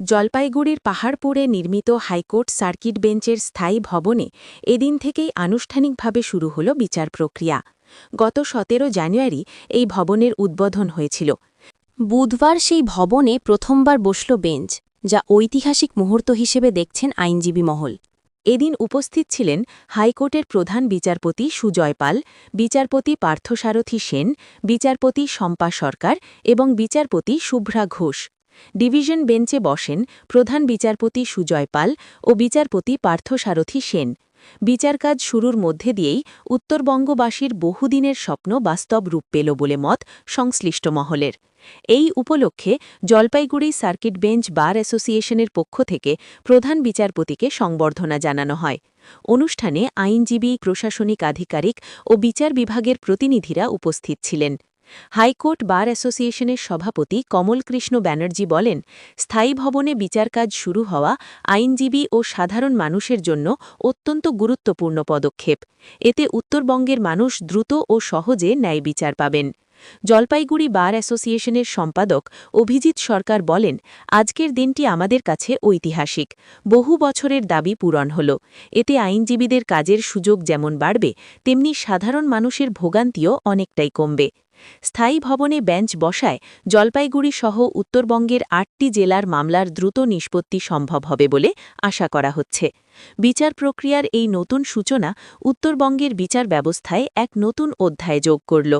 জলপাইগুড়ির পাহাড়পুরে নির্মিত হাইকোর্ট সার্কিট বেঞ্চের স্থায়ী ভবনে এদিন থেকেই আনুষ্ঠানিকভাবে শুরু হল বিচার প্রক্রিয়া। গত ১৭ জানুয়ারি এই ভবনের উদ্বোধন হয়েছিল। বুধবার সেই ভবনে প্রথমবার বসল বেঞ্চ, যা ঐতিহাসিক মুহূর্ত হিসেবে দেখছেন আইনজীবী মহল। এদিন উপস্থিত ছিলেন হাইকোর্টের প্রধান বিচারপতি সুজয় পাল, বিচারপতি পার্থসারথী সেন, বিচারপতি শম্পা সরকার এবং বিচারপতি শুভ্রা ঘোষ। ডিভিশন বেঞ্চে বসেন প্রধান বিচারপতি সুজয় পাল ও বিচারপতি পার্থসারথী সেন। বিচারকাজ শুরুর মধ্যে দিয়েই উত্তরবঙ্গবাসীর বহুদিনের স্বপ্ন বাস্তব রূপ পেল বলে মত সংশ্লিষ্ট মহলের। এই উপলক্ষে জলপাইগুড়ি সার্কিট বেঞ্চ বার অ্যাসোসিয়েশনের পক্ষ থেকে প্রধান বিচারপতিকে সংবর্ধনা জানানো হয়। অনুষ্ঠানে আইনজীবী, প্রশাসনিক আধিকারিক ও বিচার বিভাগের প্রতিনিধিরা উপস্থিত ছিলেন। হাইকোর্ট বার অ্যাসোসিয়েশনের সভাপতি কমল কৃষ্ণ ব্যানার্জি বলেন, স্থায়ী ভবনে বিচারকাজ শুরু হওয়া আইনজীবী ও সাধারণ মানুষের জন্য অত্যন্ত গুরুত্বপূর্ণ পদক্ষেপ। এতে উত্তরবঙ্গের মানুষ দ্রুত ও সহজে ন্যায় বিচার পাবেন। জলপাইগুড়ি বার অ্যাসোসিয়েশনের সম্পাদক অভিজিৎ সরকার বলেন, আজকের দিনটি আমাদের কাছে ঐতিহাসিক। বহু বছরের দাবি পূরণ হল। এতে আইনজীবীদের কাজের সুযোগ যেমন বাড়বে, তেমনি সাধারণ মানুষের ভোগান্তিও অনেকটাই কমবে। স্থায়ী ভবনে বেঞ্চ বসায় জলপাইগুড়ি সহ উত্তরবঙ্গের ৮টি জেলার মামলার দ্রুত নিষ্পত্তি সম্ভব হবে বলে আশা করা হচ্ছে। বিচার প্রক্রিয়ার এই নতুন সূচনা উত্তরবঙ্গের বিচার ব্যবস্থায় এক নতুন অধ্যায় যোগ করল।